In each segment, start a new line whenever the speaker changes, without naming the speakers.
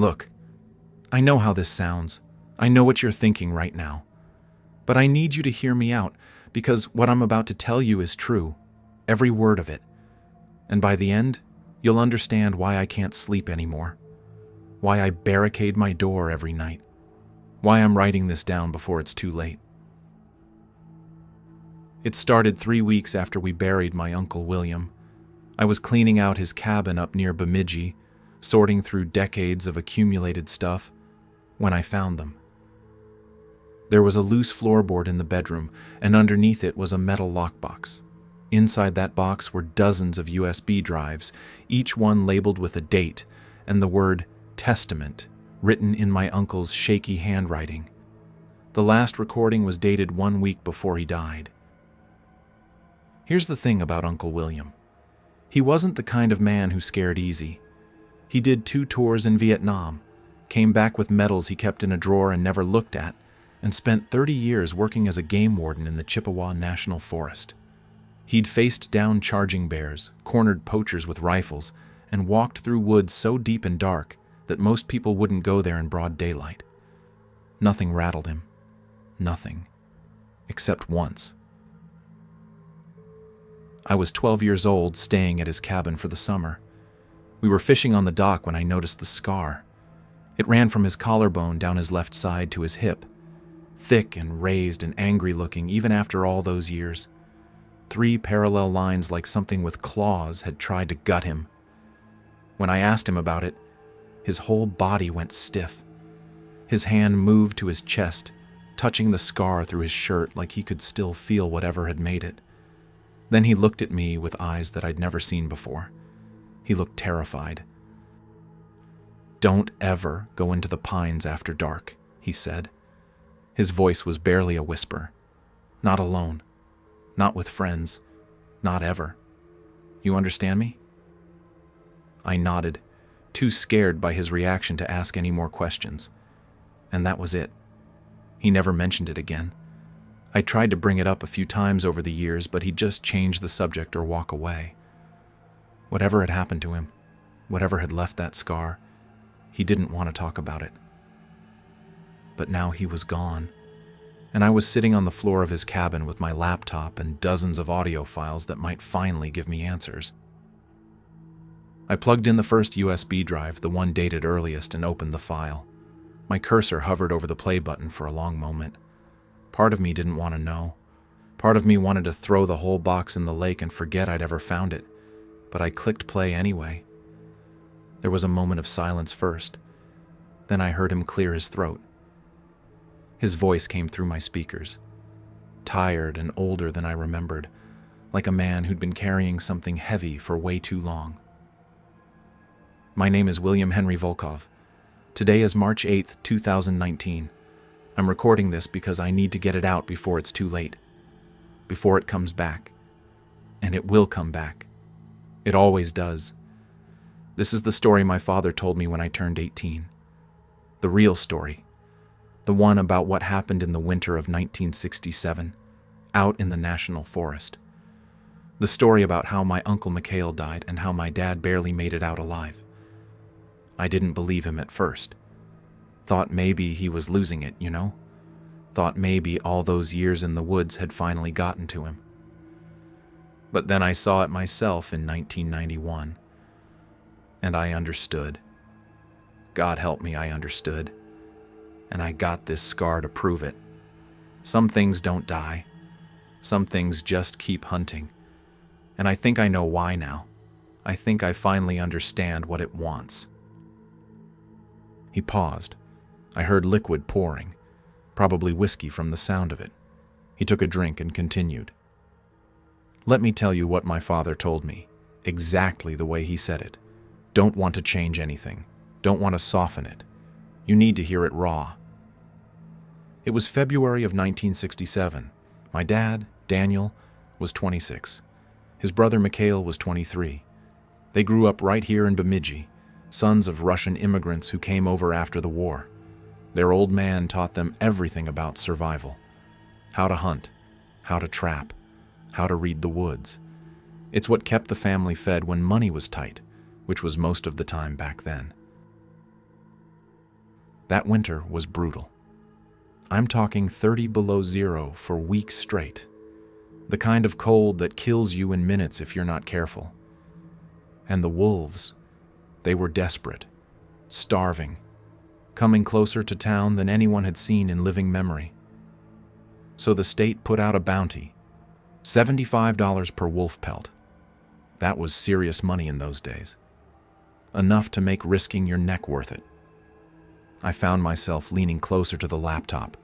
Look, I know how this sounds. I know what you're thinking right now. But I need you to hear me out, because what I'm about to tell you is true. Every word of it. And by the end, you'll understand why I can't sleep anymore. Why I barricade my door every night. Why I'm writing this down before it's too late. It started 3 weeks after we buried my Uncle William. I was cleaning out his cabin up near Bemidji, sorting through decades of accumulated stuff, when I found them. There was a loose floorboard in the bedroom, and underneath it was a metal lockbox. Inside that box were dozens of USB drives, each one labeled with a date and the word Testament written in my uncle's shaky handwriting. The last recording was dated 1 week before he died. Here's the thing about Uncle William. He wasn't the kind of man who scared easy. He did 2 tours in Vietnam, came back with medals he kept in a drawer and never looked at, and spent 30 years working as a game warden in the Chippewa National Forest. He'd faced down charging bears, cornered poachers with rifles, and walked through woods so deep and dark that most people wouldn't go there in broad daylight. Nothing rattled him. Nothing. Except once. I was 12 years old, staying at his cabin for the summer. We were fishing on the dock when I noticed the scar. It ran from his collarbone down his left side to his hip. Thick and raised and angry looking even after all those years. 3 parallel lines like something with claws had tried to gut him. When I asked him about it, his whole body went stiff. His hand moved to his chest, touching the scar through his shirt like he could still feel whatever had made it. Then he looked at me with eyes that I'd never seen before. He looked terrified. "Don't ever go into the pines after dark," he said. His voice was barely a whisper. "Not alone. Not with friends. Not ever. You understand me?" I nodded, too scared by his reaction to ask any more questions. And that was it. He never mentioned it again. I tried to bring it up a few times over the years, but he'd just change the subject or walk away. Whatever had happened to him, whatever had left that scar, he didn't want to talk about it. But now he was gone, and I was sitting on the floor of his cabin with my laptop and dozens of audio files that might finally give me answers. I plugged in the first USB drive, the one dated earliest, and opened the file. My cursor hovered over the play button for a long moment. Part of me didn't want to know. Part of me wanted to throw the whole box in the lake and forget I'd ever found it, but I clicked play anyway. There was a moment of silence first. Then I heard him clear his throat. His voice came through my speakers, tired and older than I remembered, like a man who'd been carrying something heavy for way too long. "My name is William Henry Volkov. Today is March 8th, 2019. I'm recording this because I need to get it out before it's too late. Before it comes back. And it will come back. It always does. This is the story my father told me when I turned 18. The real story. The one about what happened in the winter of 1967, out in the National Forest. The story about how my Uncle Mikhail died and how my dad barely made it out alive. I didn't believe him at first. Thought maybe he was losing it, you know? Thought maybe all those years in the woods had finally gotten to him. But then I saw it myself in 1991. And I understood. God help me, I understood. And I got this scar to prove it. Some things don't die. Some things just keep hunting. And I think I know why now. I think I finally understand what it wants." He paused. I heard liquid pouring, probably whiskey from the sound of it. He took a drink and continued. "Let me tell you what my father told me, exactly the way he said it. Don't want to change anything. Don't want to soften it. You need to hear it raw. It was February of 1967. My dad, Daniel, was 26. His brother Mikhail was 23. They grew up right here in Bemidji, sons of Russian immigrants who came over after the war. Their old man taught them everything about survival. How to hunt, how to trap, how to read the woods. It's what kept the family fed when money was tight, which was most of the time back then. That winter was brutal. I'm talking 30 below zero for weeks straight. The kind of cold that kills you in minutes if you're not careful. And the wolves, they were desperate, starving, coming closer to town than anyone had seen in living memory. So the state put out a bounty, $75 per wolf pelt. That was serious money in those days. Enough to make risking your neck worth it. I found myself leaning closer to the laptop,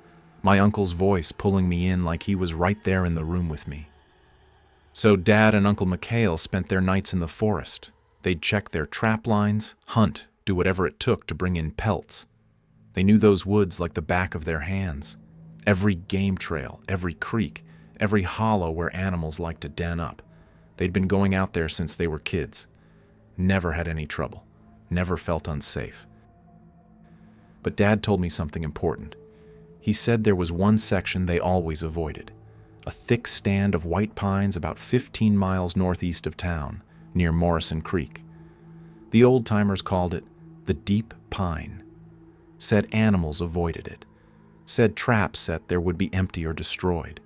my uncle's voice pulling me in like he was right there in the room with me. So Dad and Uncle Mikhail spent their nights in the forest. They'd check their trap lines, hunt, do whatever it took to bring in pelts. They knew those woods like the back of their hands. Every game trail, every creek, every hollow where animals like to den up. They'd been going out there since they were kids. Never had any trouble. Never felt unsafe. But Dad told me something important. He said there was one section they always avoided. A thick stand of white pines about 15 miles northeast of town, near Morrison Creek. The old-timers called it the Deep Pine. Said animals avoided it. Said traps set there would be empty or destroyed.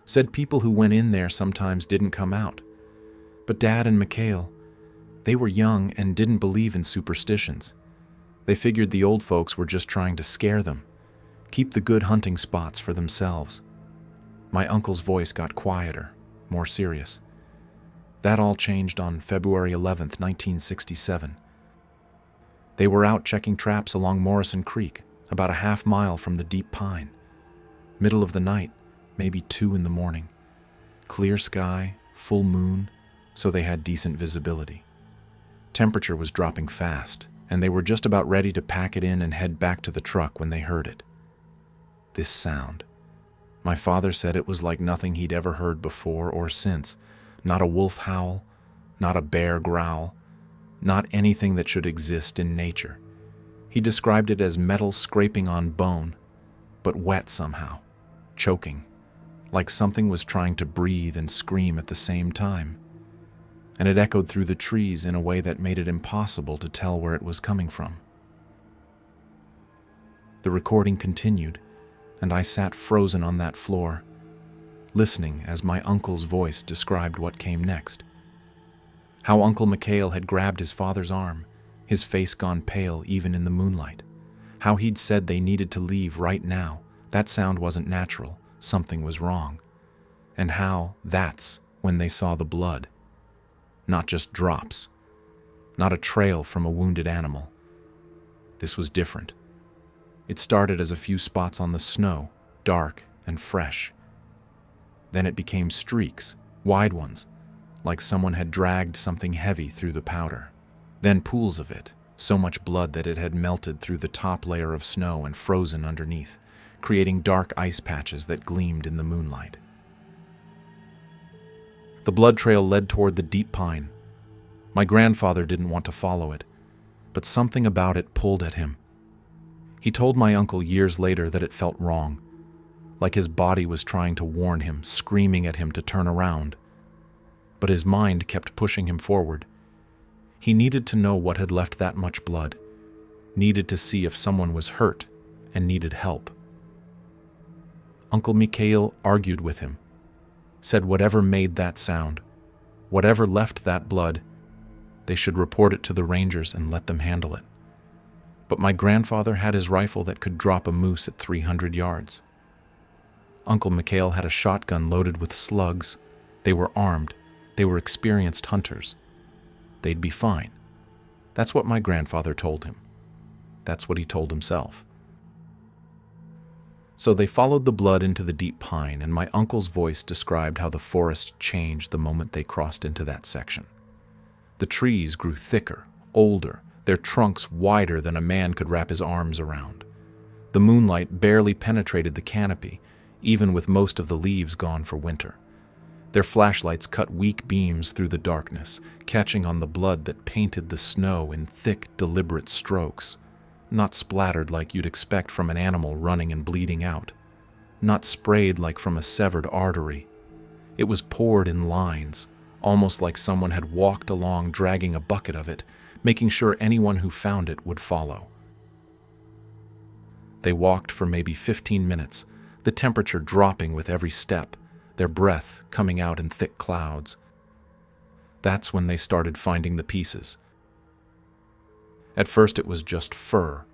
Said people who went in there sometimes didn't come out. But Dad and Mikhail, they were young and didn't believe in superstitions. They figured the old folks were just trying to scare them, keep the good hunting spots for themselves. My uncle's voice got quieter, more serious. That all changed on February 11th, 1967. They were out checking traps along Morrison Creek, about a half-mile from the Deep Pine. Middle of the night, maybe 2 in the morning. Clear sky, full moon, so they had decent visibility. Temperature was dropping fast, and they were just about ready to pack it in and head back to the truck when they heard it. This sound. My father said it was like nothing he'd ever heard before or since. Not a wolf howl, not a bear growl, not anything that should exist in nature. He described it as metal scraping on bone, but wet somehow, choking, like something was trying to breathe and scream at the same time. And it echoed through the trees in a way that made it impossible to tell where it was coming from. The recording continued, and I sat frozen on that floor, listening as my uncle's voice described what came next. How Uncle Mikhail had grabbed his father's arm, his face gone pale even in the moonlight. How he'd said they needed to leave right now. That sound wasn't natural. Something was wrong. And how that's when they saw the blood. Not just drops. Not a trail from a wounded animal. This was different. It started as a few spots on the snow, dark and fresh. Then it became streaks, wide ones, like someone had dragged something heavy through the powder. Then pools of it, so much blood that it had melted through the top layer of snow and frozen underneath, creating dark ice patches that gleamed in the moonlight. The blood trail led toward the Deep Pine. My grandfather didn't want to follow it, but something about it pulled at him. He told my uncle years later that it felt wrong, like his body was trying to warn him, screaming at him to turn around. But his mind kept pushing him forward. He needed to know what had left that much blood, needed to see if someone was hurt and needed help. Uncle Mikhail argued with him, said whatever made that sound, whatever left that blood, they should report it to the rangers and let them handle it. But my grandfather had his rifle that could drop a moose at 300 yards. Uncle Mikhail had a shotgun loaded with slugs. They were armed. They were experienced hunters. They'd be fine. That's what my grandfather told him. That's what he told himself. So they followed the blood into the Deep Pine, and my uncle's voice described how the forest changed the moment they crossed into that section. The trees grew thicker, older, their trunks wider than a man could wrap his arms around. The moonlight barely penetrated the canopy, even with most of the leaves gone for winter. Their flashlights cut weak beams through the darkness, catching on the blood that painted the snow in thick, deliberate strokes. Not splattered like you'd expect from an animal running and bleeding out. Not sprayed like from a severed artery. It was poured in lines, almost like someone had walked along dragging a bucket of it, making sure anyone who found it would follow. They walked for maybe 15 minutes, the temperature dropping with every step, their breath coming out in thick clouds. That's when they started finding the pieces. At first it was just fur,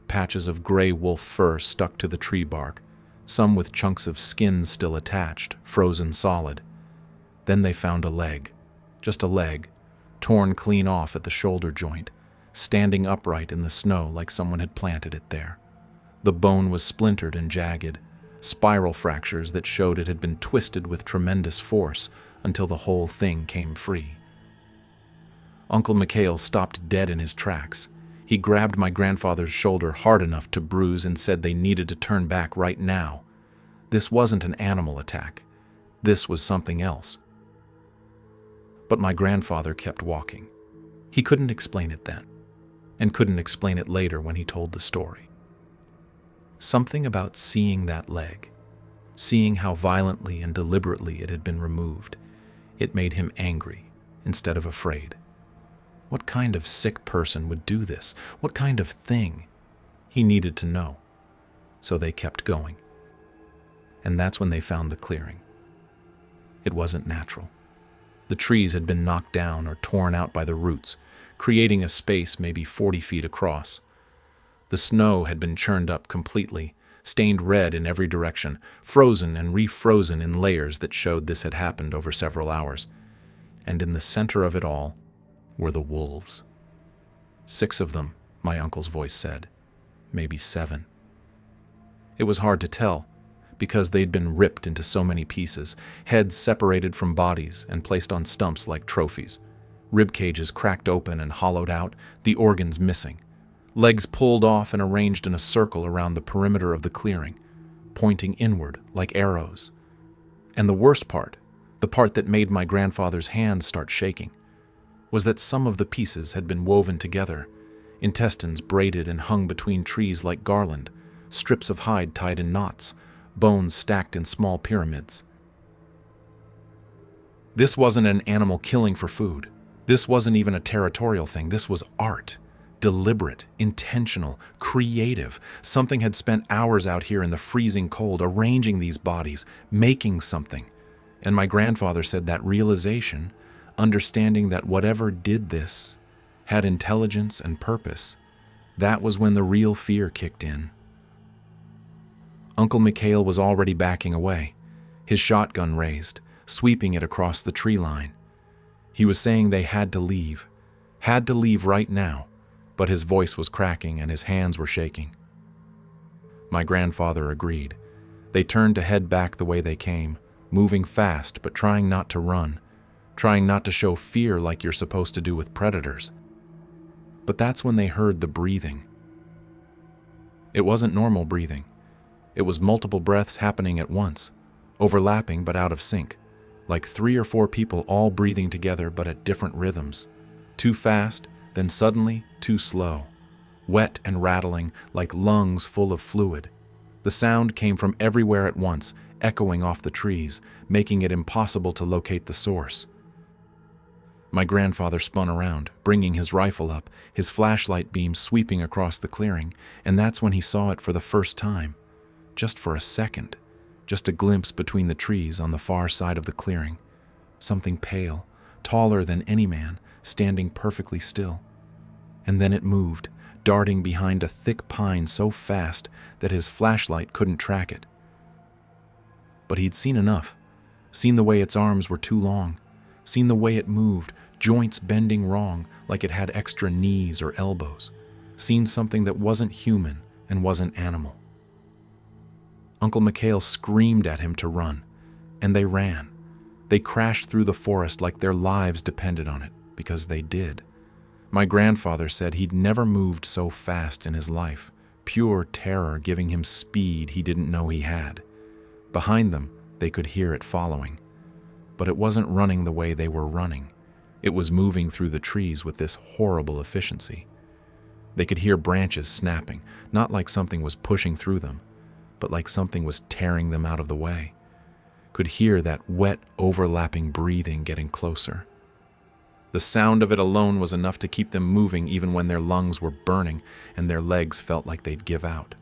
patches of gray wolf fur stuck to the tree bark, some with chunks of skin still attached, frozen solid. Then they found a leg, just a leg, torn clean off at the shoulder joint, standing upright in the snow like someone had planted it there. The bone was splintered and jagged, spiral fractures that showed it had been twisted with tremendous force until the whole thing came free. Uncle Mikhail stopped dead in his tracks. He grabbed my grandfather's shoulder hard enough to bruise and said they needed to turn back right now. This wasn't an animal attack. This was something else. But my grandfather kept walking. He couldn't explain it then, and couldn't explain it later when he told the story. Something about seeing that leg, seeing how violently and deliberately it had been removed, it made him angry instead of afraid. What kind of sick person would do this? What kind of thing? He needed to know. So they kept going. And that's when they found the clearing. It wasn't natural. The trees had been knocked down or torn out by the roots, creating a space maybe 40 feet across. The snow had been churned up completely, stained red in every direction, frozen and refrozen in layers that showed this had happened over several hours. And in the center of it all were the wolves. 6 of them, my uncle's voice said. Maybe 7. It was hard to tell, because they'd been ripped into so many pieces, heads separated from bodies and placed on stumps like trophies, rib cages cracked open and hollowed out, the organs missing, legs pulled off and arranged in a circle around the perimeter of the clearing, pointing inward like arrows. And the worst part, the part that made my grandfather's hands start shaking, was that some of the pieces had been woven together, intestines braided and hung between trees like garland, strips of hide tied in knots, bones stacked in small pyramids. This wasn't an animal killing for food. This wasn't even a territorial thing. This was art. Deliberate, intentional, creative. Something had spent hours out here in the freezing cold arranging these bodies, making something. And my grandfather said that realization, understanding that whatever did this had intelligence and purpose, that was when the real fear kicked in. Uncle Mikhail was already backing away, his shotgun raised, sweeping it across the tree line. He was saying they had to leave right now, but his voice was cracking and his hands were shaking. My grandfather agreed. They turned to head back the way they came, moving fast but trying not to run, trying not to show fear like you're supposed to do with predators. But that's when they heard the breathing. It wasn't normal breathing. It was multiple breaths happening at once, overlapping but out of sync, like 3 or 4 people all breathing together but at different rhythms. Too fast, then suddenly too slow. Wet and rattling like lungs full of fluid. The sound came from everywhere at once, echoing off the trees, making it impossible to locate the source. My grandfather spun around, bringing his rifle up, his flashlight beam sweeping across the clearing, and that's when he saw it for the first time. Just for a second, just a glimpse between the trees on the far side of the clearing. Something pale, taller than any man, standing perfectly still. And then it moved, darting behind a thick pine so fast that his flashlight couldn't track it. But he'd seen enough, seen the way its arms were too long, seen the way it moved, joints bending wrong like it had extra knees or elbows, seen something that wasn't human and wasn't animal. Uncle Mikhail screamed at him to run, and they ran. They crashed through the forest like their lives depended on it, because they did. My grandfather said he'd never moved so fast in his life, pure terror giving him speed he didn't know he had. Behind them, they could hear it following. But it wasn't running the way they were running. It was moving through the trees with this horrible efficiency. They could hear branches snapping, not like something was pushing through them, but like something was tearing them out of the way. Could hear that wet, overlapping breathing getting closer. The sound of it alone was enough to keep them moving even when their lungs were burning and their legs felt like they'd give out.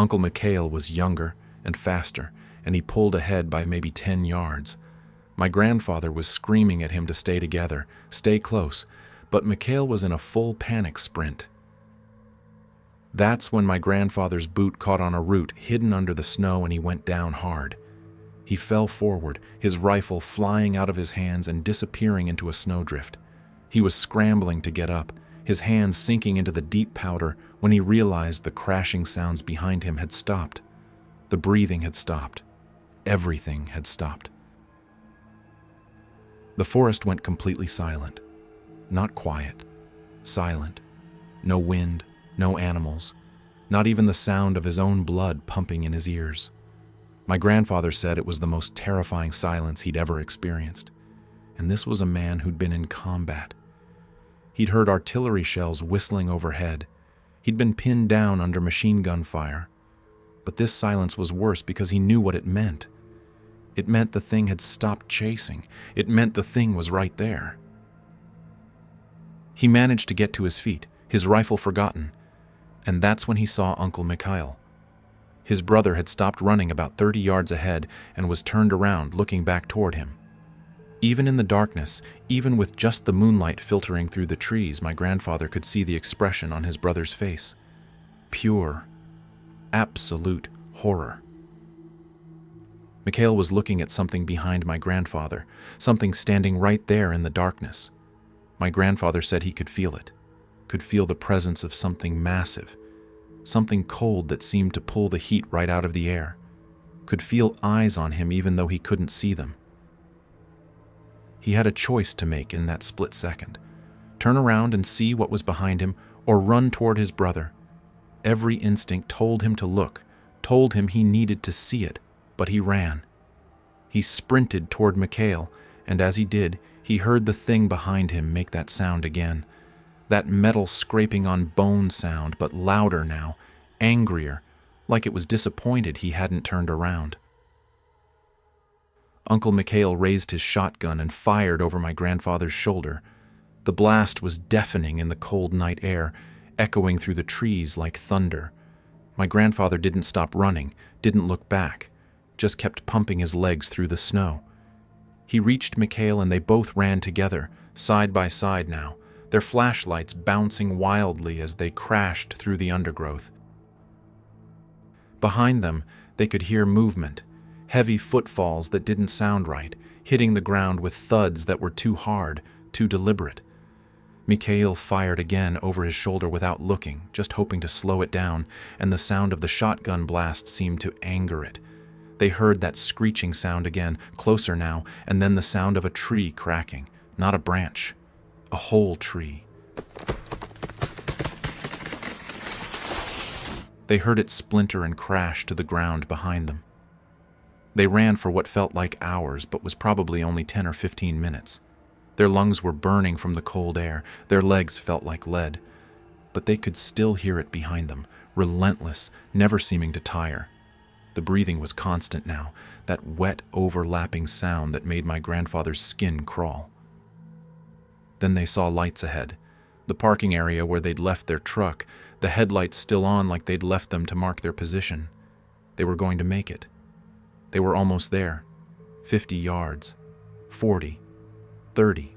Uncle Mikhail was younger and faster, and he pulled ahead by maybe 10 yards. My grandfather was screaming at him to stay together, stay close, but Mikhail was in a full panic sprint. That's when my grandfather's boot caught on a root hidden under the snow and he went down hard. He fell forward, his rifle flying out of his hands and disappearing into a snowdrift. He was scrambling to get up, his hands sinking into the deep powder when he realized the crashing sounds behind him had stopped. The breathing had stopped. Everything had stopped. The forest went completely silent. Not quiet. Silent. No wind, no animals, not even the sound of his own blood pumping in his ears. My grandfather said it was the most terrifying silence he'd ever experienced. And this was a man who'd been in combat. He'd heard artillery shells whistling overhead. He'd been pinned down under machine gun fire. But this silence was worse because he knew what it meant. It meant the thing had stopped chasing. It meant the thing was right there. He managed to get to his feet, his rifle forgotten, and that's when he saw Uncle Mikhail. His brother had stopped running about 30 yards ahead and was turned around, looking back toward him. Even in the darkness, even with just the moonlight filtering through the trees, my grandfather could see the expression on his brother's face. Pure, absolute horror. Mikhail was looking at something behind my grandfather, something standing right there in the darkness. My grandfather said he could feel it, could feel the presence of something massive, something cold that seemed to pull the heat right out of the air, could feel eyes on him even though he couldn't see them. He had a choice to make in that split second: turn around and see what was behind him, or run toward his brother. Every instinct told him to look, told him he needed to see it, but he ran. He sprinted toward Mikhail, and as he did, he heard the thing behind him make that sound again. That metal scraping on bone sound, but louder now, angrier, like it was disappointed he hadn't turned around. Uncle Mikhail raised his shotgun and fired over my grandfather's shoulder. The blast was deafening in the cold night air, echoing through the trees like thunder. My grandfather didn't stop running, didn't look back, just kept pumping his legs through the snow. He reached Mikhail and they both ran together, side by side now, their flashlights bouncing wildly as they crashed through the undergrowth. Behind them, they could hear movement, heavy footfalls that didn't sound right, hitting the ground with thuds that were too hard, too deliberate. Mikhail fired again over his shoulder without looking, just hoping to slow it down, and the sound of the shotgun blast seemed to anger it. They heard that screeching sound again, closer now, and then the sound of a tree cracking, not a branch, a whole tree. They heard it splinter and crash to the ground behind them. They ran for what felt like hours, but was probably only 10 or 15 minutes. Their lungs were burning from the cold air, their legs felt like lead, but they could still hear it behind them, relentless, never seeming to tire. The breathing was constant now, that wet, overlapping sound that made my grandfather's skin crawl. Then they saw lights ahead, the parking area where they'd left their truck, the headlights still on like they'd left them to mark their position. They were going to make it. They were almost there. 50 yards. 40. 30.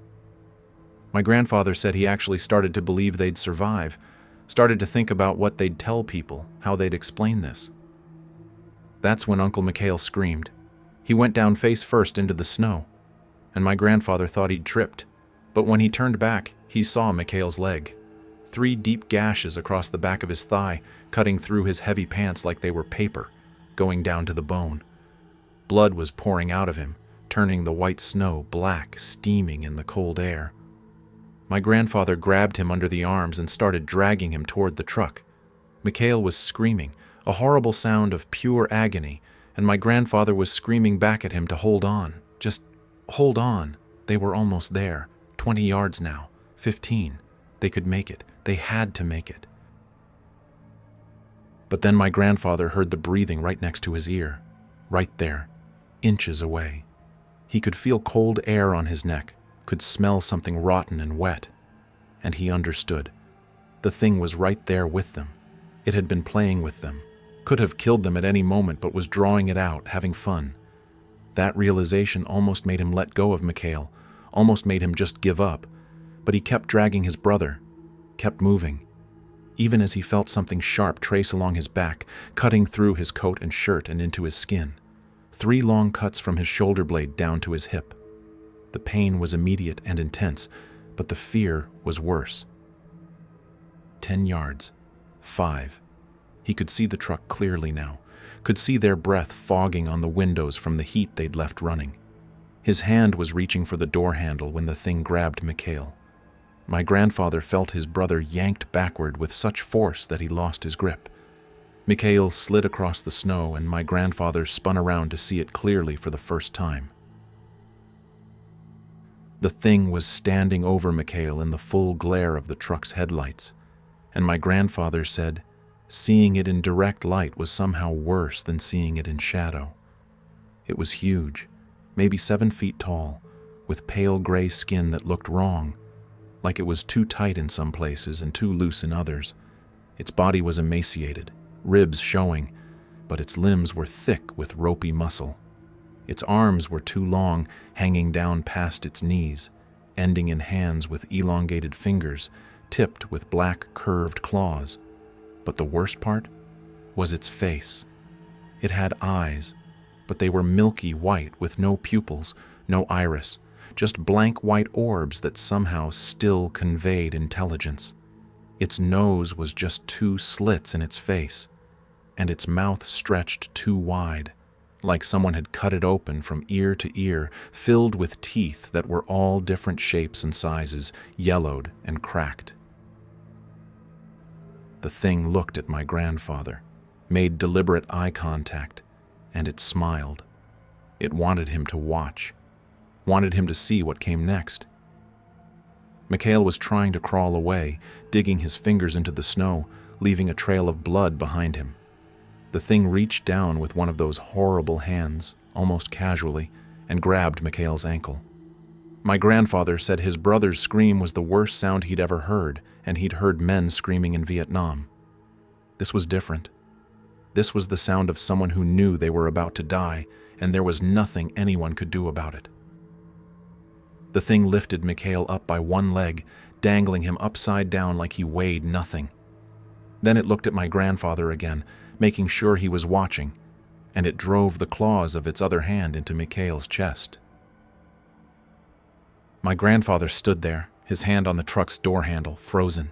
My grandfather said he actually started to believe they'd survive, started to think about what they'd tell people, how they'd explain this. That's when Uncle Mikhail screamed. He went down face first into the snow, and my grandfather thought he'd tripped, but when he turned back, he saw Mikhail's leg. 3 deep gashes across the back of his thigh, cutting through his heavy pants like they were paper, going down to the bone. Blood was pouring out of him, turning the white snow black, steaming in the cold air. My grandfather grabbed him under the arms and started dragging him toward the truck. Mikhail was screaming, a horrible sound of pure agony, and my grandfather was screaming back at him to hold on. Just hold on. They were almost there. 20 yards now. 15. They could make it. They had to make it. But then my grandfather heard the breathing right next to his ear. Right there. Inches away. He could feel cold air on his neck, could smell something rotten and wet. And he understood. The thing was right there with them. It had been playing with them, Could have killed them at any moment, but was drawing it out, having fun. That realization almost made him let go of Mikhail, almost made him just give up. But he kept dragging his brother, kept moving, even as he felt something sharp trace along his back, cutting through his coat and shirt and into his skin. 3 long cuts from his shoulder blade down to his hip. The pain was immediate and intense, but the fear was worse. 10 yards. 5. He could see the truck clearly now, could see their breath fogging on the windows from the heat they'd left running. His hand was reaching for the door handle when the thing grabbed Mikhail. My grandfather felt his brother yanked backward with such force that he lost his grip. Mikhail slid across the snow, and my grandfather spun around to see it clearly for the first time. The thing was standing over Mikhail in the full glare of the truck's headlights, and my grandfather said, seeing it in direct light was somehow worse than seeing it in shadow. It was huge, maybe 7 feet tall, with pale gray skin that looked wrong, like it was too tight in some places and too loose in others. Its body was emaciated, ribs showing, but its limbs were thick with ropey muscle. Its arms were too long, hanging down past its knees, ending in hands with elongated fingers, tipped with black curved claws. But the worst part was its face. It had eyes, but they were milky white with no pupils, no iris, just blank white orbs that somehow still conveyed intelligence. Its nose was just 2 slits in its face, and its mouth stretched too wide, like someone had cut it open from ear to ear, filled with teeth that were all different shapes and sizes, yellowed and cracked. The thing looked at my grandfather, made deliberate eye contact, and it smiled. It wanted him to watch, wanted him to see what came next. Mikhail was trying to crawl away, digging his fingers into the snow, leaving a trail of blood behind him. The thing reached down with one of those horrible hands, almost casually, and grabbed Mikhail's ankle. My grandfather said his brother's scream was the worst sound he'd ever heard, and he'd heard men screaming in Vietnam. This was different. This was the sound of someone who knew they were about to die, and there was nothing anyone could do about it. The thing lifted Mikhail up by one leg, dangling him upside down like he weighed nothing. Then it looked at my grandfather again, making sure he was watching, and it drove the claws of its other hand into Mikhail's chest. My grandfather stood there, his hand on the truck's door handle, frozen.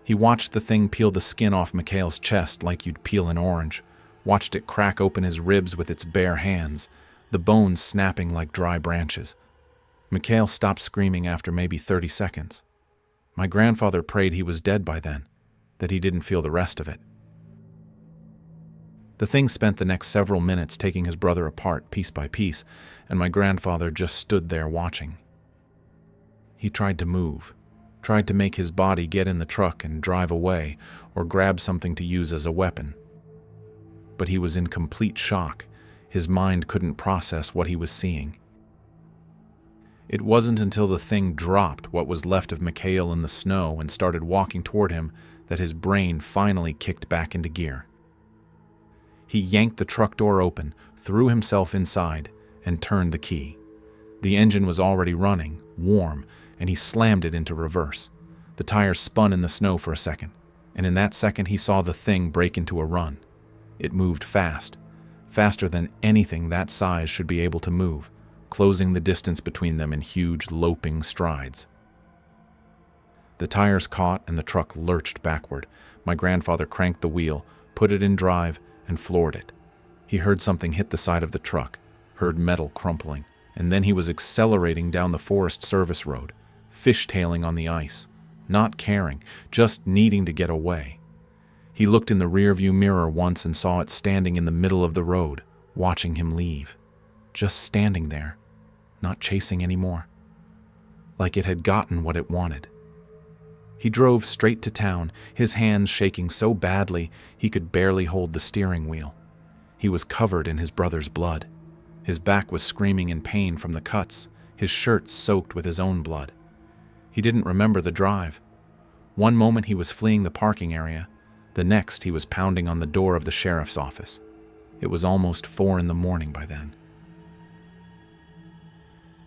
He watched the thing peel the skin off Mikhail's chest like you'd peel an orange, watched it crack open his ribs with its bare hands, the bones snapping like dry branches. Mikhail stopped screaming after maybe 30 seconds. My grandfather prayed he was dead by then, that he didn't feel the rest of it. The thing spent the next several minutes taking his brother apart piece by piece, and my grandfather just stood there watching. He tried to move, tried to make his body get in the truck and drive away, or grab something to use as a weapon. But he was in complete shock. His mind couldn't process what he was seeing. It wasn't until the thing dropped what was left of Mikhail in the snow and started walking toward him that his brain finally kicked back into gear. He yanked the truck door open, threw himself inside, and turned the key. The engine was already running, warm, and he slammed it into reverse. The tires spun in the snow for a second, and in that second he saw the thing break into a run. It moved fast, faster than anything that size should be able to move, closing the distance between them in huge, loping strides. The tires caught and the truck lurched backward. My grandfather cranked the wheel, put it in drive, and floored it. He heard something hit the side of the truck, heard metal crumpling, and then he was accelerating down the Forest Service road, fishtailing on the ice, not caring, just needing to get away. He looked in the rearview mirror once and saw it standing in the middle of the road, watching him leave. Just standing there, not chasing anymore. Like it had gotten what it wanted. He drove straight to town, his hands shaking so badly he could barely hold the steering wheel. He was covered in his brother's blood. His back was screaming in pain from the cuts, his shirt soaked with his own blood. He didn't remember the drive. One moment he was fleeing the parking area, The next, he was pounding on the door of the sheriff's office. It was almost 4 a.m. by then.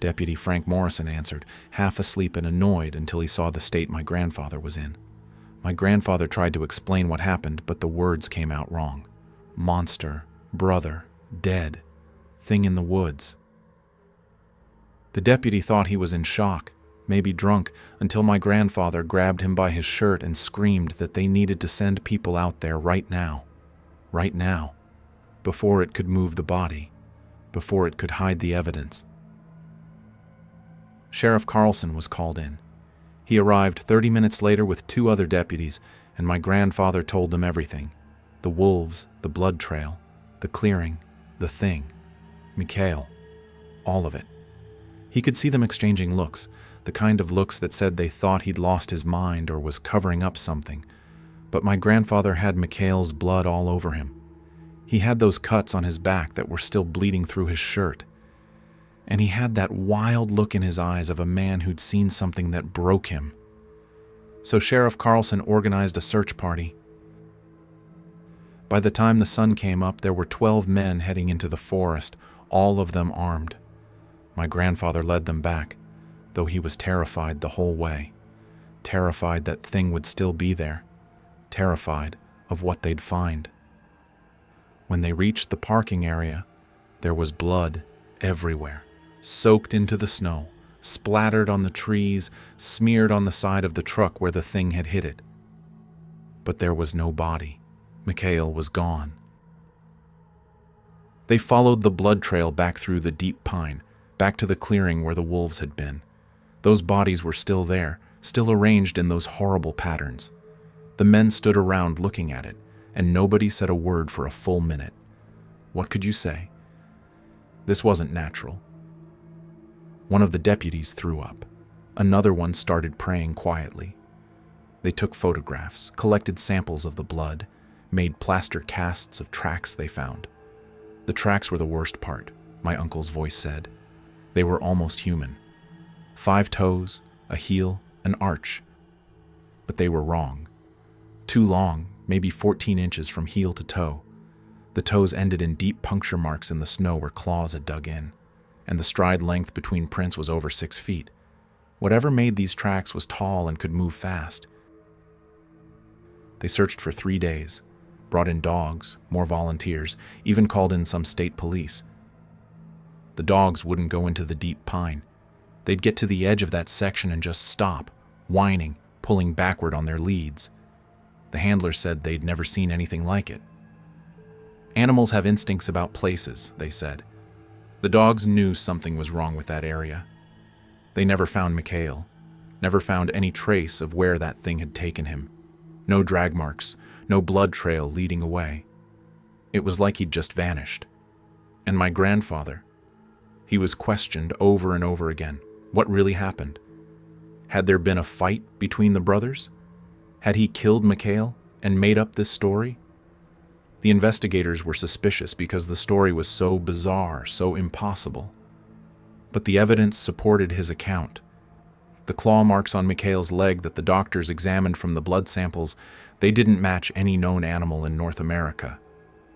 Deputy Frank Morrison answered, half asleep and annoyed until he saw the state my grandfather was in. My grandfather tried to explain what happened, but the words came out wrong. Monster, brother, dead, thing in the woods. The deputy thought he was in shock, maybe drunk, until my grandfather grabbed him by his shirt and screamed that they needed to send people out there right now, before it could move the body, before it could hide the evidence. Sheriff Carlson was called in. He arrived 30 minutes later with 2 other deputies, and my grandfather told them everything. The wolves, the blood trail, the clearing, the thing, Mikhail, all of it. He could see them exchanging looks, the kind of looks that said they thought he'd lost his mind or was covering up something. But my grandfather had Mikhail's blood all over him. He had those cuts on his back that were still bleeding through his shirt. And he had that wild look in his eyes of a man who'd seen something that broke him. So Sheriff Carlson organized a search party. By the time the sun came up, there were 12 men heading into the forest, all of them armed. My grandfather led them back, though he was terrified the whole way. Terrified that thing would still be there. Terrified of what they'd find. When they reached the parking area, there was blood everywhere. Soaked into the snow, splattered on the trees, smeared on the side of the truck where the thing had hit it. But there was no body. Mikhail was gone. They followed the blood trail back through the deep pine, back to the clearing where the wolves had been. Those bodies were still there, still arranged in those horrible patterns. The men stood around looking at it, and nobody said a word for a full minute. What could you say? This wasn't natural. One of the deputies threw up. Another one started praying quietly. They took photographs, collected samples of the blood, made plaster casts of tracks they found. The tracks were the worst part, my uncle's voice said. They were almost human. 5 toes, a heel, an arch. But they were wrong. Too long, maybe 14 inches from heel to toe. The toes ended in deep puncture marks in the snow where claws had dug in, and the stride length between prints was over 6 feet. Whatever made these tracks was tall and could move fast. They searched for 3 days, brought in dogs, more volunteers, even called in some state police. The dogs wouldn't go into the deep pine. They'd get to the edge of that section and just stop, whining, pulling backward on their leads. The handler said they'd never seen anything like it. Animals have instincts about places, they said. The dogs knew something was wrong with that area. They never found Mikhail, never found any trace of where that thing had taken him. No drag marks, no blood trail leading away. It was like he'd just vanished. And my grandfather, he was questioned over and over again. What really happened? Had there been a fight between the brothers? Had he killed Mikhail and made up this story? The investigators were suspicious because the story was so bizarre, so impossible. But the evidence supported his account. The claw marks on Mikhail's leg that the doctors examined from the blood samples, they didn't match any known animal in North America.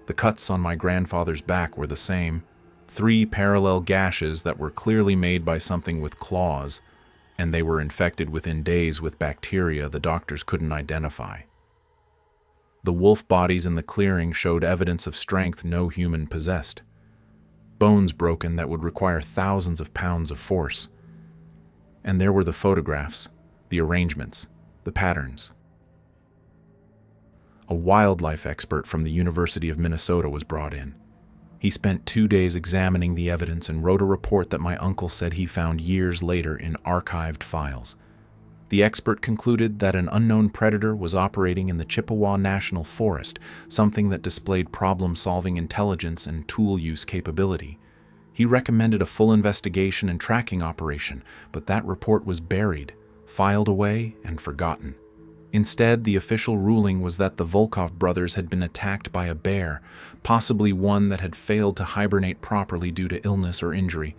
The cuts on my grandfather's back were the same, 3 parallel gashes that were clearly made by something with claws, and they were infected within days with bacteria the doctors couldn't identify. The wolf bodies in the clearing showed evidence of strength no human possessed. Bones broken that would require thousands of pounds of force. And there were the photographs, the arrangements, the patterns. A wildlife expert from the University of Minnesota was brought in. He spent 2 days examining the evidence and wrote a report that my uncle said he found years later in archived files. The expert concluded that an unknown predator was operating in the Chippewa National Forest, something that displayed problem-solving intelligence and tool-use capability. He recommended a full investigation and tracking operation, but that report was buried, filed away, and forgotten. Instead, the official ruling was that the Volkov brothers had been attacked by a bear, possibly one that had failed to hibernate properly due to illness or injury.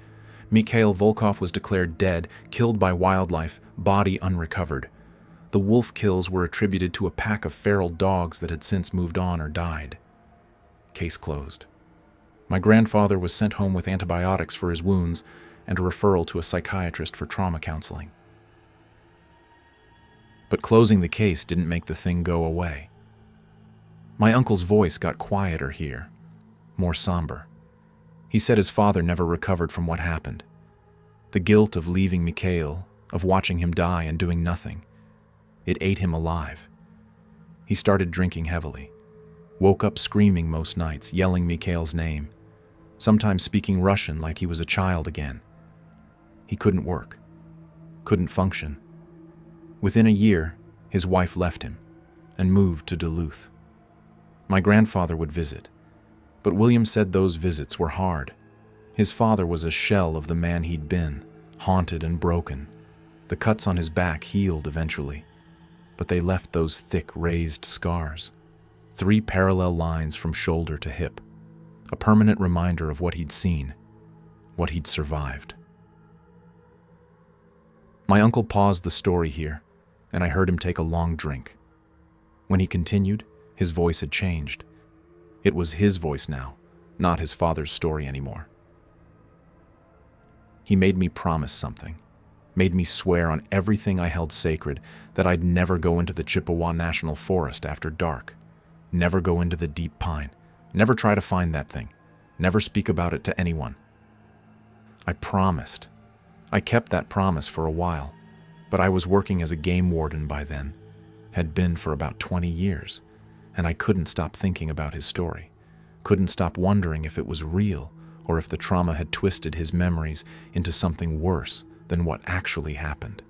Mikhail Volkov was declared dead, killed by wildlife, body unrecovered. The wolf kills were attributed to a pack of feral dogs that had since moved on or died. Case closed. My grandfather was sent home with antibiotics for his wounds and a referral to a psychiatrist for trauma counseling. But closing the case didn't make the thing go away. My uncle's voice got quieter here, more somber. He said his father never recovered from what happened. The guilt of leaving Mikhail, of watching him die and doing nothing, it ate him alive. He started drinking heavily, woke up screaming most nights, yelling Mikhail's name, sometimes speaking Russian like he was a child again. He couldn't work, couldn't function. Within a year, his wife left him and moved to Duluth. My grandfather would visit, but William said those visits were hard. His father was a shell of the man he'd been, haunted and broken. The cuts on his back healed eventually, but they left those thick, raised scars, 3 parallel lines from shoulder to hip, a permanent reminder of what he'd seen, what he'd survived. My uncle paused the story here, and I heard him take a long drink. When he continued, his voice had changed. It was his voice now, not his father's story anymore. He made me promise something, made me swear on everything I held sacred that I'd never go into the Chippewa National Forest after dark, never go into the deep pine, never try to find that thing, never speak about it to anyone. I promised. I kept that promise for a while, but I was working as a game warden by then, had been for about 20 years, and I couldn't stop thinking about his story, couldn't stop wondering if it was real or if the trauma had twisted his memories into something worse than what actually happened.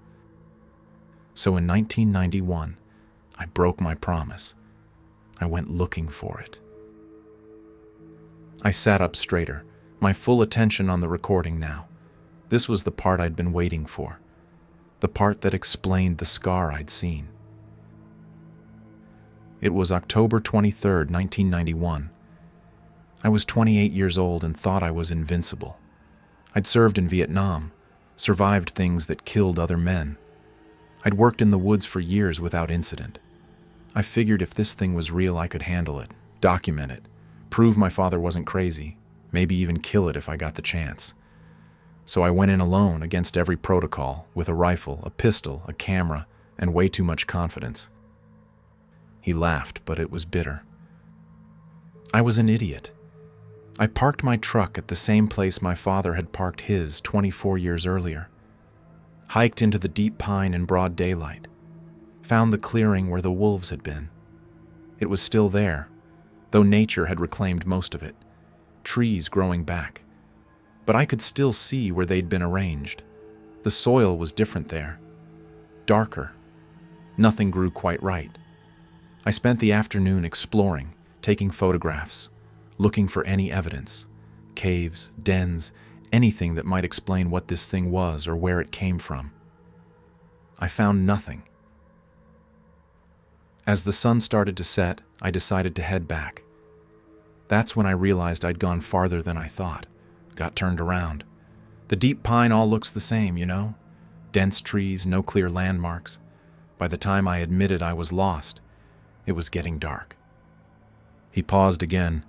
So in 1991, I broke my promise. I went looking for it. I sat up straighter, my full attention on the recording now. This was the part I'd been waiting for, the part that explained the scar I'd seen. It was October 23rd, 1991. I was 28 years old and thought I was invincible. I'd served in Vietnam, survived things that killed other men. I'd worked in the woods for years without incident. I figured if this thing was real, I could handle it, document it, prove my father wasn't crazy, maybe even kill it if I got the chance. So I went in alone against every protocol, with a rifle, a pistol, a camera, and way too much confidence. He laughed, but it was bitter. I was an idiot. I parked my truck at the same place my father had parked his 24 years earlier, hiked into the deep pine in broad daylight, found the clearing where the wolves had been. It was still there, though nature had reclaimed most of it, trees growing back. But I could still see where they'd been arranged. The soil was different there, darker. Nothing grew quite right. I spent the afternoon exploring, taking photographs, looking for any evidence, caves, dens, anything that might explain what this thing was or where it came from. I found nothing. As the sun started to set, I decided to head back. That's when I realized I'd gone farther than I thought, got turned around. The deep pine all looks the same, you know? Dense trees, no clear landmarks. By the time I admitted I was lost, it was getting dark. He paused again,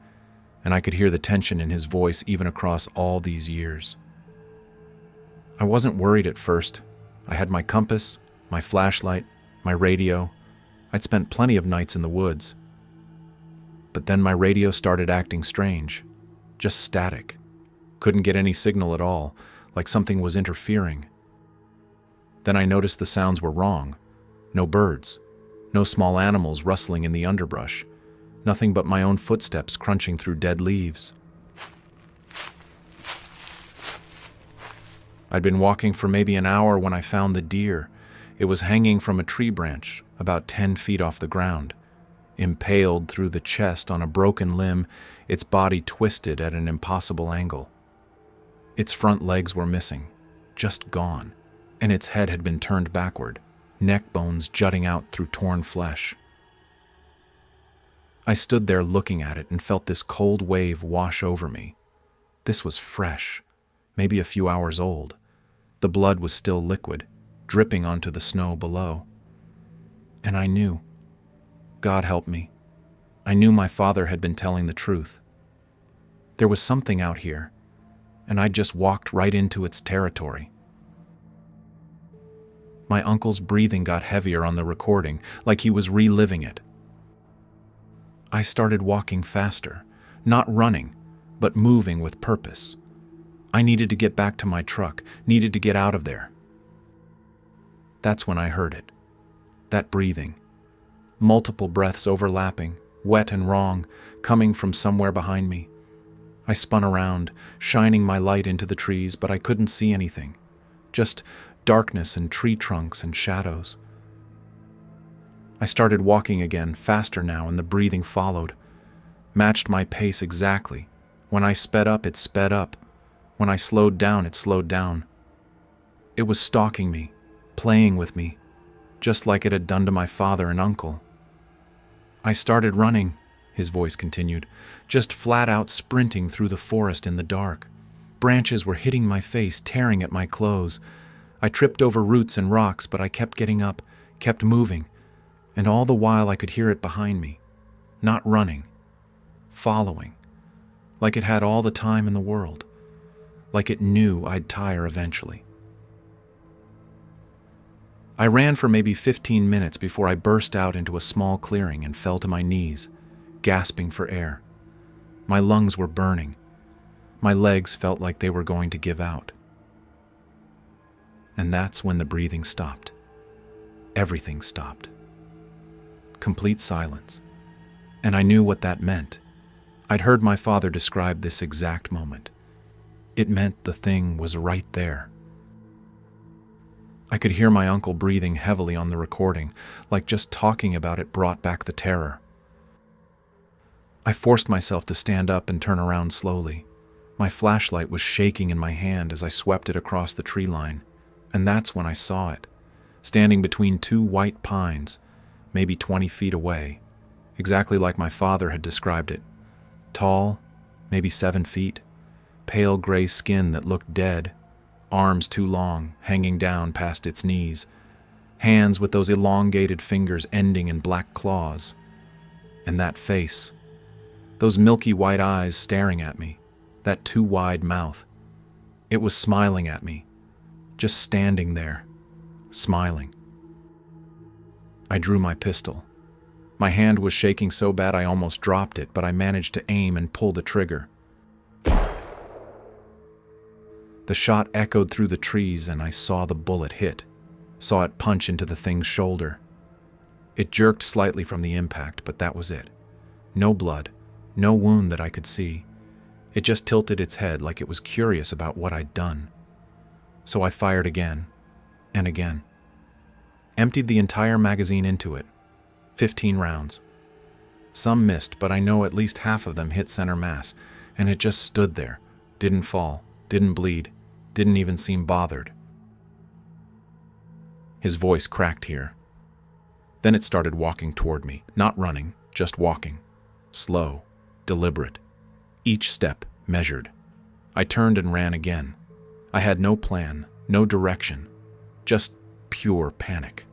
and I could hear the tension in his voice even across all these years. I wasn't worried at first. I had my compass, my flashlight, my radio. I'd spent plenty of nights in the woods. But then my radio started acting strange, just static. Couldn't get any signal at all, like something was interfering. Then I noticed the sounds were wrong. No birds, no small animals rustling in the underbrush. Nothing but my own footsteps crunching through dead leaves. I'd been walking for maybe an hour when I found the deer. It was hanging from a tree branch, about 10 feet off the ground. Impaled through the chest on a broken limb, its body twisted at an impossible angle. Its front legs were missing, just gone, and its head had been turned backward, neck bones jutting out through torn flesh. I stood there looking at it and felt this cold wave wash over me. This was fresh, maybe a few hours old. The blood was still liquid, dripping onto the snow below. And I knew. God help me. I knew my father had been telling the truth. There was something out here, and I just walked right into its territory. My uncle's breathing got heavier on the recording, like he was reliving it. I started walking faster, not running, but moving with purpose. I needed to get back to my truck, needed to get out of there. That's when I heard it. That breathing. Multiple breaths overlapping, wet and wrong, coming from somewhere behind me. I spun around, shining my light into the trees, but I couldn't see anything. Just darkness and tree trunks and shadows. I started walking again, faster now, and the breathing followed. Matched my pace exactly. When I sped up, it sped up. When I slowed down, it slowed down. It was stalking me, playing with me, just like it had done to my father and uncle. I started running, his voice continued, just flat out sprinting through the forest in the dark. Branches were hitting my face, tearing at my clothes. I tripped over roots and rocks, but I kept getting up, kept moving, and all the while I could hear it behind me, not running, following, like it had all the time in the world, like it knew I'd tire eventually. I ran for maybe 15 minutes before I burst out into a small clearing and fell to my knees, gasping for air. My lungs were burning. My legs felt like they were going to give out. And that's when the breathing stopped. Everything stopped. Complete silence. And I knew what that meant. I'd heard my father describe this exact moment. It meant the thing was right there. I could hear my uncle breathing heavily on the recording, like just talking about it brought back the terror. I forced myself to stand up and turn around slowly. My flashlight was shaking in my hand as I swept it across the tree line, and that's when I saw it, standing between two white pines, maybe 20 feet away, exactly like my father had described it. Tall, maybe 7 feet, pale gray skin that looked dead, arms too long, hanging down past its knees, hands with those elongated fingers ending in black claws. And that face, those milky white eyes staring at me, that too wide mouth. It was smiling at me, just standing there, smiling. I drew my pistol. My hand was shaking so bad I almost dropped it, but I managed to aim and pull the trigger. The shot echoed through the trees, and I saw the bullet hit, saw it punch into the thing's shoulder. It jerked slightly from the impact, but that was it. No blood, no wound that I could see. It just tilted its head like it was curious about what I'd done. So I fired again, and again. Emptied the entire magazine into it, 15 rounds. Some missed, but I know at least half of them hit center mass, and it just stood there, didn't fall, didn't bleed, didn't even seem bothered. His voice cracked here. Then it started walking toward me, not running, just walking. Slow, deliberate. Each step measured. I turned and ran again. I had no plan, no direction, just pure panic.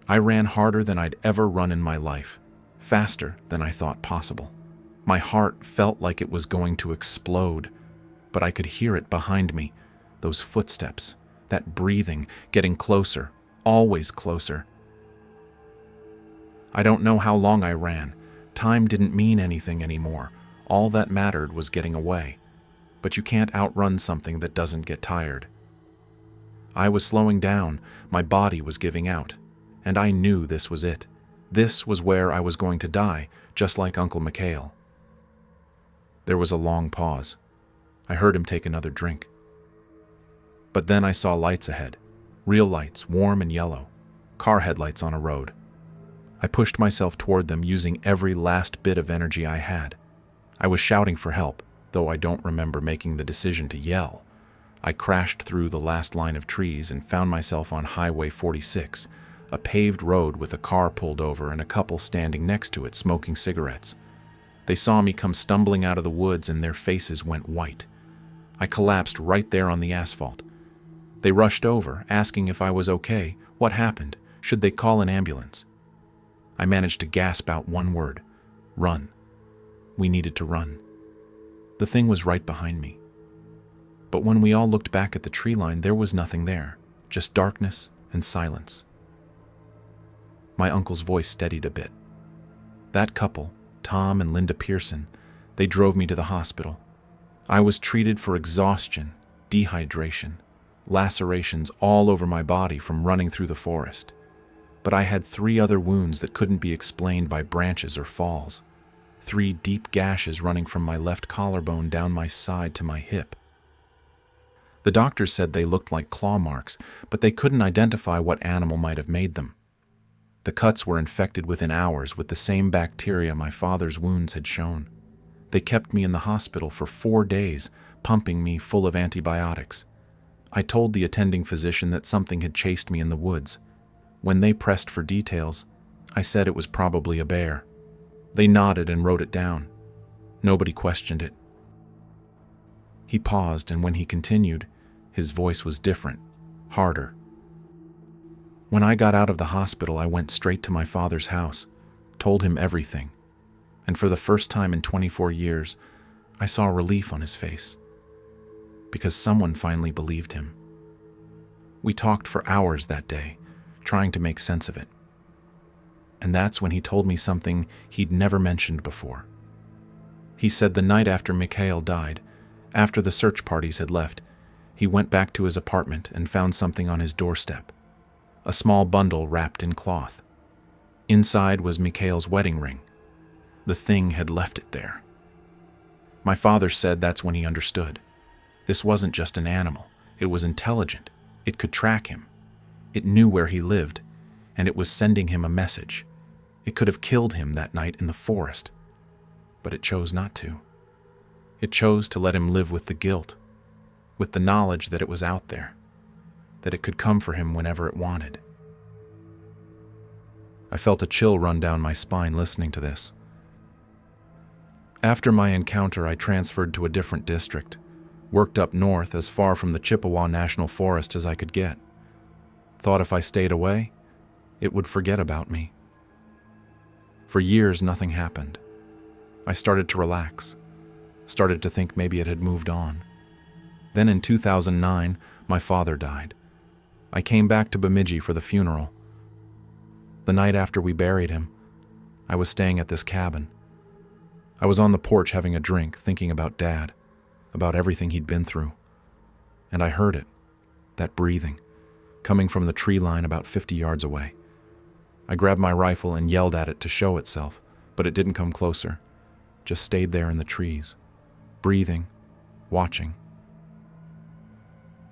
I ran harder than I'd ever run in my life, faster than I thought possible. My heart felt like it was going to explode, but I could hear it behind me, those footsteps, that breathing, getting closer, always closer. I don't know how long I ran. Time didn't mean anything anymore. All that mattered was getting away. But you can't outrun something that doesn't get tired. I was slowing down, my body was giving out, and I knew this was it. This was where I was going to die, just like Uncle Mikhail. There was a long pause. I heard him take another drink. But then I saw lights ahead, real lights, warm and yellow, car headlights on a road. I pushed myself toward them using every last bit of energy I had. I was shouting for help, though I don't remember making the decision to yell. I crashed through the last line of trees and found myself on Highway 46, a paved road with a car pulled over and a couple standing next to it smoking cigarettes. They saw me come stumbling out of the woods and their faces went white. I collapsed right there on the asphalt. They rushed over, asking if I was okay, what happened, should they call an ambulance. I managed to gasp out one word: run. We needed to run. The thing was right behind me. But when we all looked back at the tree line, there was nothing there, just darkness and silence. My uncle's voice steadied a bit. That couple, Tom and Linda Pearson, they drove me to the hospital. I was treated for exhaustion, dehydration, lacerations all over my body from running through the forest. But I had 3 other wounds that couldn't be explained by branches or falls. 3 deep gashes running from my left collarbone down my side to my hip. The doctors said they looked like claw marks, but they couldn't identify what animal might have made them. The cuts were infected within hours with the same bacteria my father's wounds had shown. They kept me in the hospital for 4 days, pumping me full of antibiotics. I told the attending physician that something had chased me in the woods. When they pressed for details, I said it was probably a bear. They nodded and wrote it down. Nobody questioned it. He paused, and when he continued, his voice was different, harder. When I got out of the hospital, I went straight to my father's house, told him everything, and for the first time in 24 years, I saw relief on his face, because someone finally believed him. We talked for hours that day, trying to make sense of it. And that's when he told me something he'd never mentioned before. He said the night after Mikhail died, after the search parties had left, he went back to his apartment and found something on his doorstep. A small bundle wrapped in cloth. Inside was Mikhail's wedding ring. The thing had left it there. My father said that's when he understood. This wasn't just an animal. It was intelligent. It could track him. It knew where he lived, and it was sending him a message. It could have killed him that night in the forest, but it chose not to. It chose to let him live with the guilt, with the knowledge that it was out there, that it could come for him whenever it wanted. I felt a chill run down my spine listening to this. After my encounter, I transferred to a different district, worked up north as far from the Chippewa National Forest as I could get. Thought if I stayed away, it would forget about me. For years, nothing happened. I started to relax, started to think maybe it had moved on. Then in 2009, my father died. I came back to Bemidji for the funeral. The night after we buried him, I was staying at this cabin. I was on the porch having a drink, thinking about Dad, about everything he'd been through. And I heard it, that breathing, coming from the tree line about 50 yards away. I grabbed my rifle and yelled at it to show itself, but it didn't come closer, just stayed there in the trees, breathing, watching.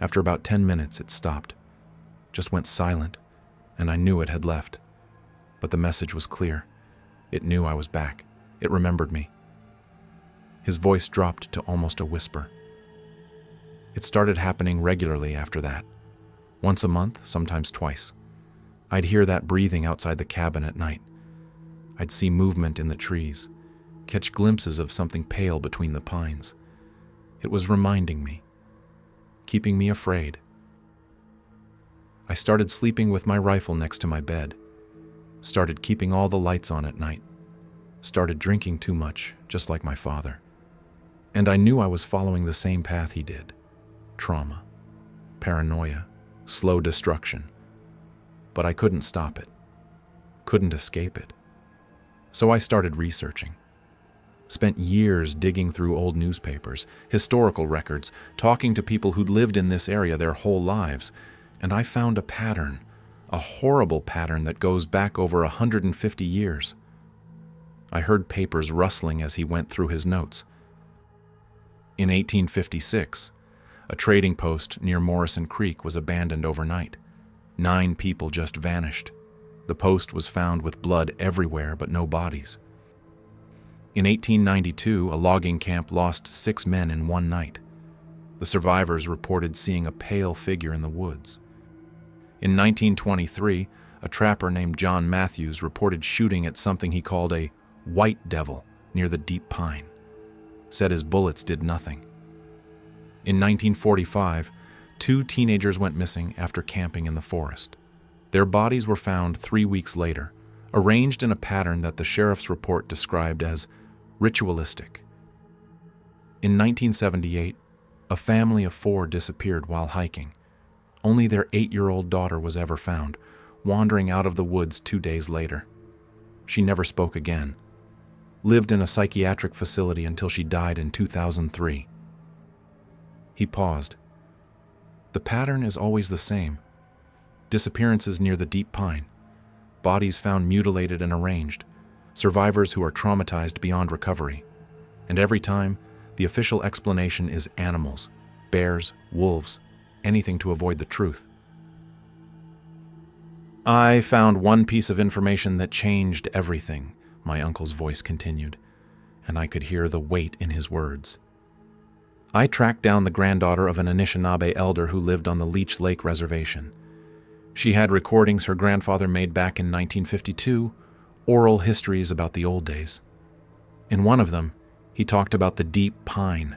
After about 10 minutes, it stopped, just went silent, and I knew it had left. But the message was clear. It knew I was back. It remembered me. His voice dropped to almost a whisper. It started happening regularly after that. Once a month, sometimes twice. I'd hear that breathing outside the cabin at night. I'd see movement in the trees, catch glimpses of something pale between the pines. It was reminding me, keeping me afraid. I started sleeping with my rifle next to my bed, started keeping all the lights on at night, started drinking too much, just like my father. And I knew I was following the same path he did. Trauma, paranoia, slow destruction. But I couldn't stop it, couldn't escape it. So I started researching. Spent years digging through old newspapers, historical records, talking to people who'd lived in this area their whole lives, and I found a pattern, a horrible pattern that goes back over 150 years. I heard papers rustling as he went through his notes. In 1856, a trading post near Morrison Creek was abandoned overnight. 9 people just vanished. The post was found with blood everywhere but no bodies. In 1892, a logging camp lost 6 men in one night. The survivors reported seeing a pale figure in the woods. In 1923, a trapper named John Matthews reported shooting at something he called a white devil near the deep pine. Said his bullets did nothing. In 1945, 2 teenagers went missing after camping in the forest. Their bodies were found 3 weeks later, arranged in a pattern that the sheriff's report described as ritualistic. In 1978, a family of 4 disappeared while hiking. Only their 8-year-old daughter was ever found, wandering out of the woods 2 days later. She never spoke again. Lived in a psychiatric facility until she died in 2003. He paused. The pattern is always the same. Disappearances near the deep pine. Bodies found mutilated and arranged. Survivors who are traumatized beyond recovery. And every time, the official explanation is animals, bears, wolves, anything to avoid the truth. I found one piece of information that changed everything, my uncle's voice continued, and I could hear the weight in his words. I tracked down the granddaughter of an Anishinaabe elder who lived on the Leech Lake Reservation. She had recordings her grandfather made back in 1952, oral histories about the old days. In one of them, he talked about the deep pine.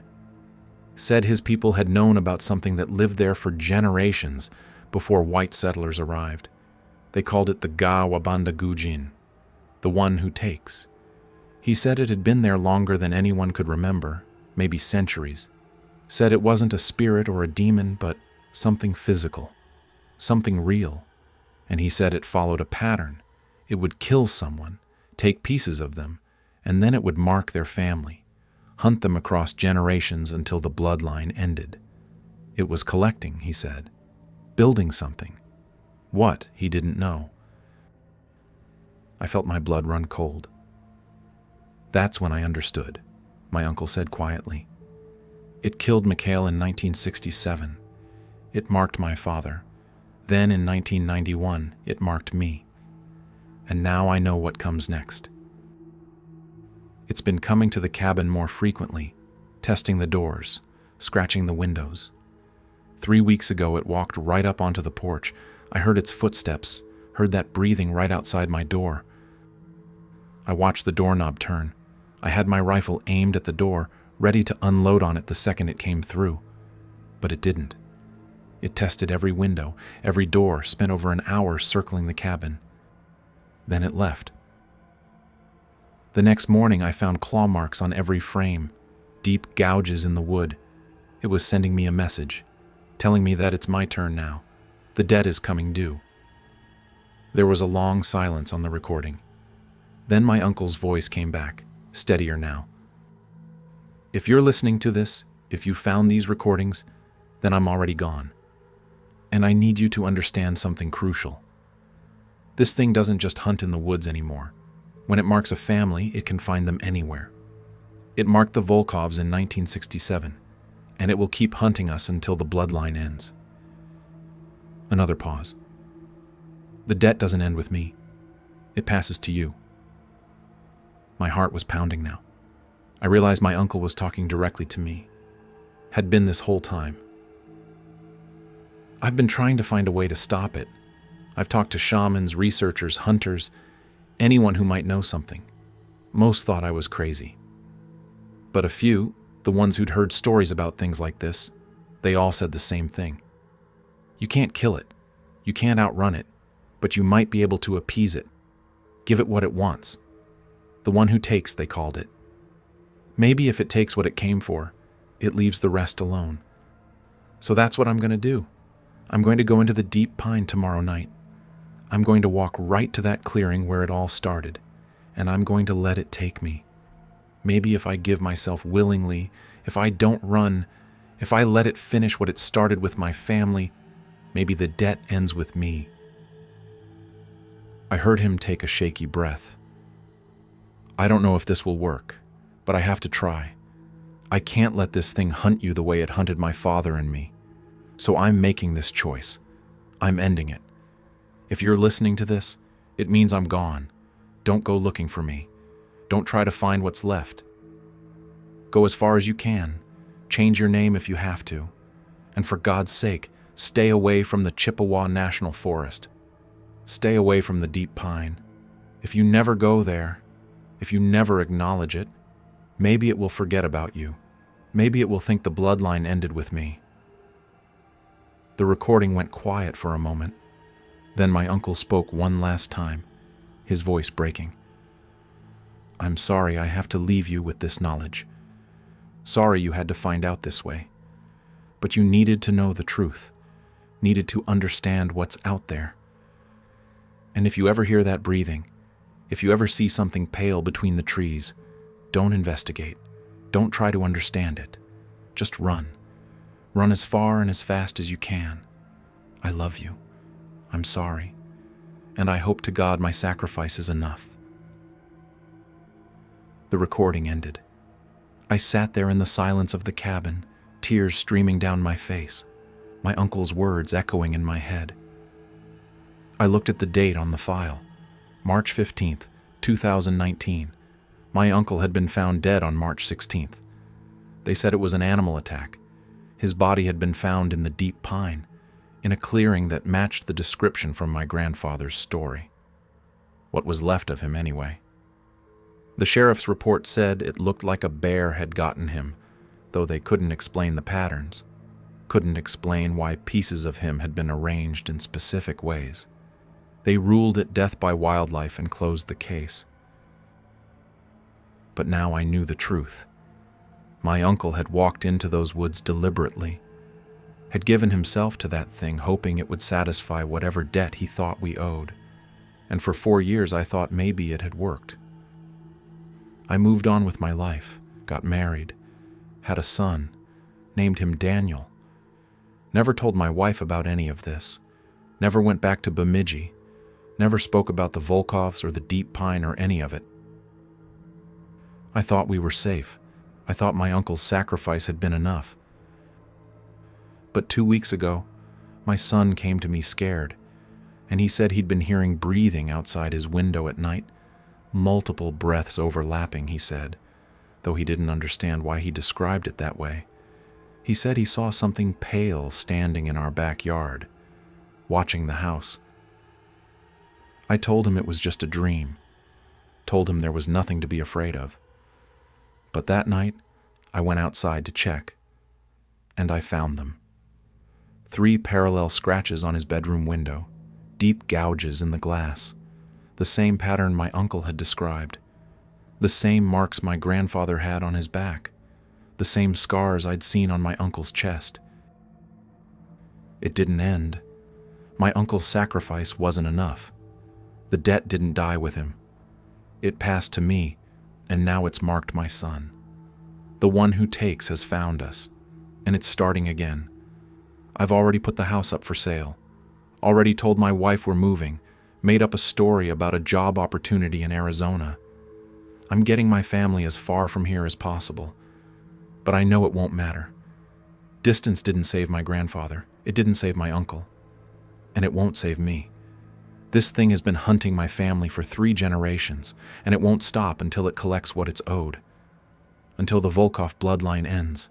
Said his people had known about something that lived there for generations before white settlers arrived. They called it the Ga Wabanda Gujin, the one who takes. He said it had been there longer than anyone could remember, maybe centuries. Said it wasn't a spirit or a demon, but something physical, something real. And he said it followed a pattern. It would kill someone, take pieces of them, and then it would mark their family, hunt them across generations until the bloodline ended. It was collecting, he said, building something. What, he didn't know. I felt my blood run cold. That's when I understood, my uncle said quietly. It killed Mikhail in 1967. It marked my father. Then in 1991, it marked me. And now I know what comes next. It's been coming to the cabin more frequently, testing the doors, scratching the windows. 3 weeks ago, it walked right up onto the porch. I heard its footsteps, heard that breathing right outside my door. I watched the doorknob turn. I had my rifle aimed at the door, ready to unload on it the second it came through. But it didn't. It tested every window, every door, spent over an hour circling the cabin. Then it left. The next morning, I found claw marks on every frame, deep gouges in the wood. It was sending me a message, telling me that it's my turn now. The debt is coming due. There was a long silence on the recording. Then my uncle's voice came back, steadier now. If you're listening to this, if you found these recordings, then I'm already gone. And I need you to understand something crucial. This thing doesn't just hunt in the woods anymore. When it marks a family, it can find them anywhere. It marked the Volkovs in 1967, and it will keep hunting us until the bloodline ends. Another pause. The debt doesn't end with me. It passes to you. My heart was pounding now. I realized my uncle was talking directly to me. Had been this whole time. I've been trying to find a way to stop it. I've talked to shamans, researchers, hunters, anyone who might know something. Most thought I was crazy. But a few, the ones who'd heard stories about things like this, they all said the same thing. You can't kill it. You can't outrun it, but you might be able to appease it. Give it what it wants. The one who takes, they called it. Maybe if it takes what it came for, it leaves the rest alone. So that's what I'm going to do. I'm going to go into the deep pine tomorrow night. I'm going to walk right to that clearing where it all started, and I'm going to let it take me. Maybe if I give myself willingly, if I don't run, if I let it finish what it started with my family, maybe the debt ends with me. I heard him take a shaky breath. I don't know if this will work, but I have to try. I can't let this thing hunt you the way it hunted my father and me. So I'm making this choice. I'm ending it. If you're listening to this, it means I'm gone. Don't go looking for me. Don't try to find what's left. Go as far as you can. Change your name if you have to. And for God's sake, stay away from the Chippewa National Forest. Stay away from the deep pine. If you never go there, if you never acknowledge it, maybe it will forget about you. Maybe it will think the bloodline ended with me. The recording went quiet for a moment. Then my uncle spoke one last time. his voice breaking. "I'm sorry I have to leave you with this knowledge. Sorry you had to find out this way. But you needed to know the truth, needed to understand what's out there. And if you ever hear that breathing, if you ever see something pale between the trees, don't investigate. Don't try to understand it. Just run. Run as far and as fast as you can. I love you. I'm sorry. And I hope to God my sacrifice is enough." The recording ended. I sat there in the silence of the cabin, tears streaming down my face, my uncle's words echoing in my head. I looked at the date on the file, March 15th, 2019. My uncle had been found dead on March 16th. They said it was an animal attack. His body had been found in the deep pine, in a clearing that matched the description from my grandfather's story. What was left of him, anyway. The sheriff's report said it looked like a bear had gotten him, though they couldn't explain the patterns, couldn't explain why pieces of him had been arranged in specific ways. They ruled it death by wildlife and closed the case. But now I knew the truth. My uncle had walked into those woods deliberately, had given himself to that thing, hoping it would satisfy whatever debt he thought we owed. And for 4 years I thought maybe it had worked. I moved on with my life, got married, had a son, named him Daniel. Never told my wife about any of this. Never went back to Bemidji. Never spoke about the Volkovs or the deep pine or any of it. I thought we were safe. I thought my uncle's sacrifice had been enough. But 2 weeks ago, my son came to me scared, and he said he'd been hearing breathing outside his window at night. Multiple breaths overlapping, he said, though he didn't understand why he described it that way. He said he saw something pale standing in our backyard, watching the house. I told him it was just a dream, told him there was nothing to be afraid of. But that night, I went outside to check, and I found them. 3 parallel scratches on his bedroom window, deep gouges in the glass, the same pattern my uncle had described, the same marks my grandfather had on his back, the same scars I'd seen on my uncle's chest. It didn't end. My uncle's sacrifice wasn't enough. The debt didn't die with him. It passed to me, and now it's marked my son. The one who takes has found us, and it's starting again. I've already put the house up for sale, already told my wife we're moving, made up a story about a job opportunity in Arizona. I'm getting my family as far from here as possible, but I know it won't matter. Distance didn't save my grandfather, it didn't save my uncle, and it won't save me. This thing has been hunting my family for 3 generations, and it won't stop until it collects what it's owed, until the Volkov bloodline ends.